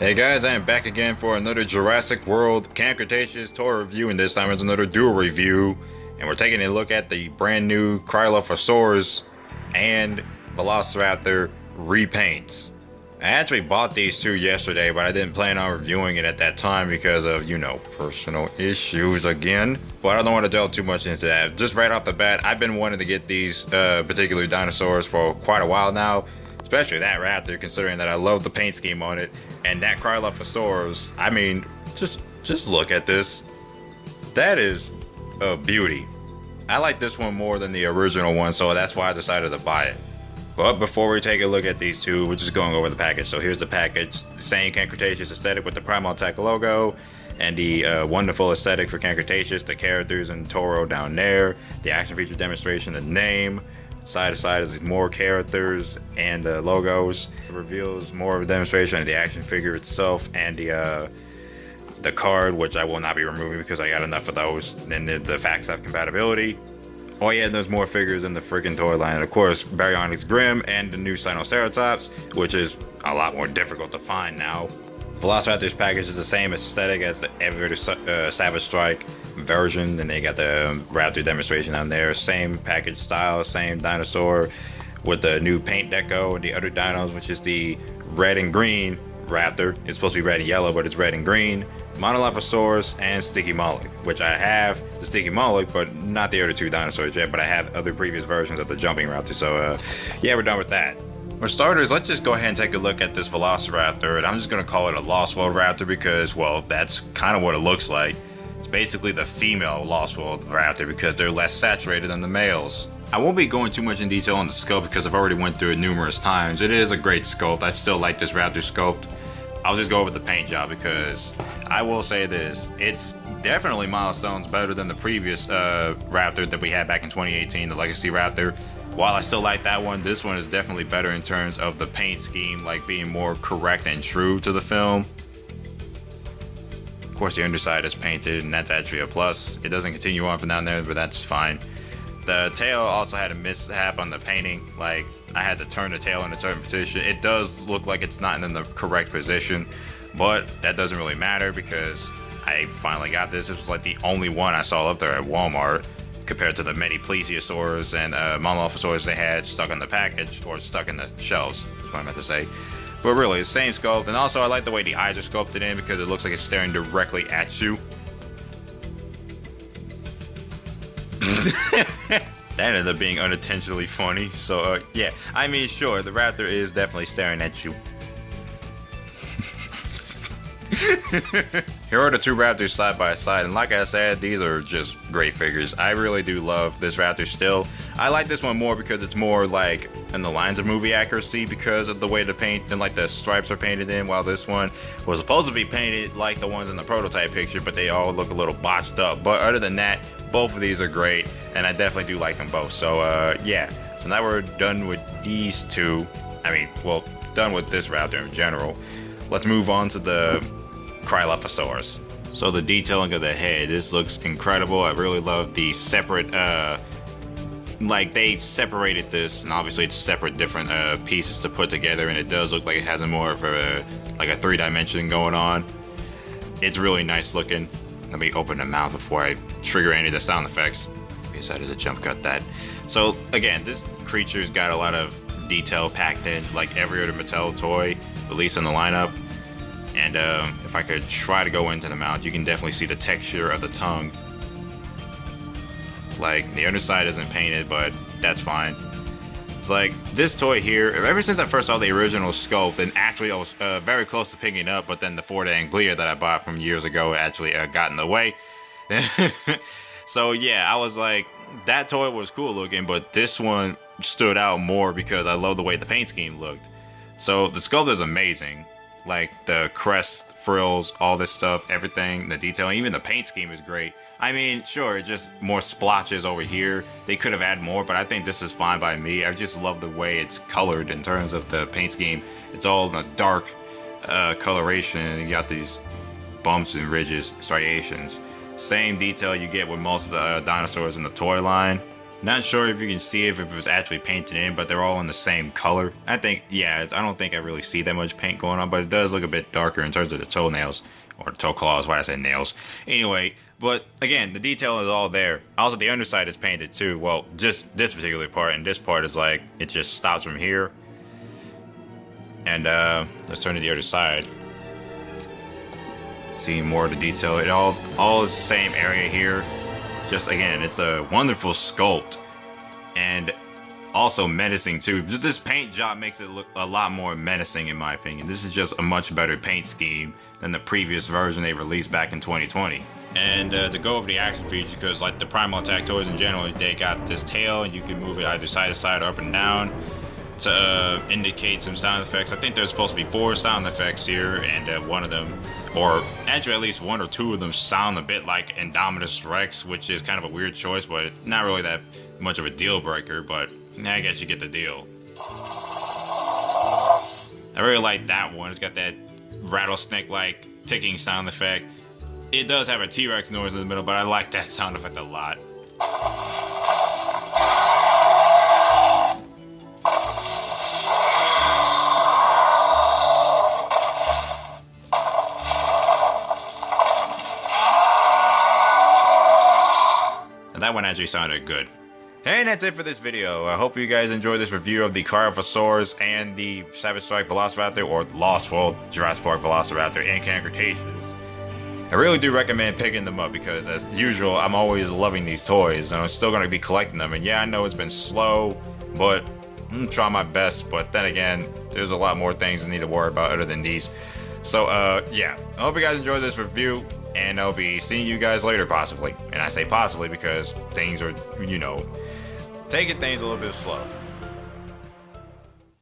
Hey guys, I am back again for another Jurassic World Camp Cretaceous toy review, and this time it's another dual review. And we're taking a look at the brand new Cryolophosaurus and Velociraptor repaints. I actually bought these two yesterday, but I didn't plan on reviewing it at that time because of, personal issues again. But I don't want to delve too much into that. Just right off the bat, I've been wanting to get these particular dinosaurs for quite a while now. Especially that raptor, considering that I love the paint scheme on it. And that Cryolophosaurus, I mean, just look at this. That is a beauty. I like this one more than the original one, so that's why I decided to buy it. But before we take a look at these two, we're just going over the package. So here's the package. The same Camp Cretaceous aesthetic with the Primal Tech logo. And the wonderful aesthetic for Camp Cretaceous. The characters and Toro down there. The action feature demonstration, the name. Side to side is more characters and logos. It reveals more of a demonstration of the action figure itself and the card, which I will not be removing because I got enough of those. Then the FACSF compatibility. Oh yeah, there's more figures in the freaking toy line. Of course, Baryonyx Grim and the new Sinoceratops, which is a lot more difficult to find now. Velociraptor's package is the same aesthetic as the Evolutor Savage Strike version, and they got the Raptor demonstration down there. Same package style, same dinosaur with the new paint deco and the other dinos, which is the red and green Raptor. It's supposed to be red and yellow, but it's red and green. Monolophosaurus and Sticky Moloch, which I have the Sticky Moloch, but not the other two dinosaurs yet, but I have other previous versions of the jumping Raptor. So yeah, we're done with that. For starters, let's just go ahead and take a look at this Velociraptor, and I'm just going to call it a Lost World Raptor because, well, that's kind of what it looks like. It's basically the female Lost World Raptor because they're less saturated than the males. I won't be going too much in detail on the sculpt because I've already went through it numerous times. It is a great sculpt. I still like this Raptor sculpt. I'll just go over the paint job because I will say this. It's definitely milestones better than the previous Raptor that we had back in 2018, the Legacy Raptor. While I still like that one, this one is definitely better in terms of the paint scheme, like being more correct and true to the film. Of course, the underside is painted, and that's actually a plus. It doesn't continue on from down there, but that's fine. The tail also had a mishap on the painting. Like, I had to turn the tail in a certain position. It does look like it's not in the correct position, but that doesn't really matter because I finally got this. This was like the only one I saw up there at Walmart, compared to the many plesiosaurs and monolophosaurs they had stuck in the package, or stuck in the shelves, is what I meant to say. But really, the same sculpt, and also I like the way the eyes are sculpted in because it looks like it's staring directly at you. That ended up being unintentionally funny, so yeah. I mean, sure, the Raptor is definitely staring at you. Here are the two Raptors side by side, and like I said, these are just great figures. I really do love this Raptor still. I like this one more because it's more like in the lines of movie accuracy because of the way the paint and like the stripes are painted in, while this one was supposed to be painted like the ones in the prototype picture, but they all look a little botched up. But other than that, both of these are great, and I definitely do like them both. So yeah, so now we're done with these two. I mean, well, done with this Raptor in general. Let's move on to the Cryolophosaurus. So the detailing of the head, this looks incredible. I really love the separate, like they separated this, and obviously it's separate different pieces to put together, and it does look like it has a more of a, like a 3-dimension going on. It's really nice looking. Let me open the mouth before I trigger any of the sound effects. I decided to jump cut that. So again, this creature's got a lot of detail packed in, like every other Mattel toy, at least in the lineup. And if I could try to go into the mouth, you can definitely see the texture of the tongue. Like, the underside isn't painted, but that's fine. It's like, this toy here, ever since I first saw the original sculpt, and actually I was very close to picking it up, but then the Ford Anglia that I bought from years ago actually got in the way. So yeah, I was like, that toy was cool looking, but this one stood out more because I love the way the paint scheme looked. So the sculpt is amazing. Like the crest, frills, all this stuff, everything, the detailing, even the paint scheme is great. I mean, sure, it's just more splotches over here. They could have added more, but I think this is fine by me. I just love the way it's colored in terms of the paint scheme. It's all in a dark coloration, and you got these bumps and ridges, striations. Same detail you get with most of the dinosaurs in the toy line. Not sure if you can see if it was actually painted in, but they're all in the same color. I think, yeah, I don't think I really see that much paint going on, but it does look a bit darker in terms of the toenails, or toe claws, why I say nails. Anyway, but again, the detail is all there. Also, the underside is painted too. Well, just this particular part, and this part is like, it just stops from here. And let's turn to the other side. See more of the detail. It all is the same area here. Just again, it's a wonderful sculpt, and also menacing too. This paint job makes it look a lot more menacing in my opinion. This is just a much better paint scheme than the previous version they released back in 2020. And to go over the action features, because like the Primal Attack toys in general, they got this tail and you can move it either side to side or up and down to indicate some sound effects. I think there's supposed to be 4 sound effects here, and one of them, or actually at least 1 or 2 of them, sound a bit like Indominus Rex, which is kind of a weird choice, but not really that much of a deal breaker, but I guess you get the deal. I really like that one. It's got that rattlesnake-like ticking sound effect. It does have a T-Rex noise in the middle, but I like that sound effect a lot. That one actually sounded good. And that's it for this video. I hope you guys enjoyed this review of the Cryophosaurus and the Savage Strike Velociraptor, or Lost World Jurassic Park Velociraptor, and Can Cretaceous. I really do recommend picking them up because, as usual, I'm always loving these toys, and I'm still going to be collecting them. And yeah, I know it's been slow, but I'm trying my best. But then again, there's a lot more things I need to worry about other than these. So, yeah, I hope you guys enjoyed this review, and I'll be seeing you guys later, possibly. And I say possibly because things are, you know, taking things a little bit slow.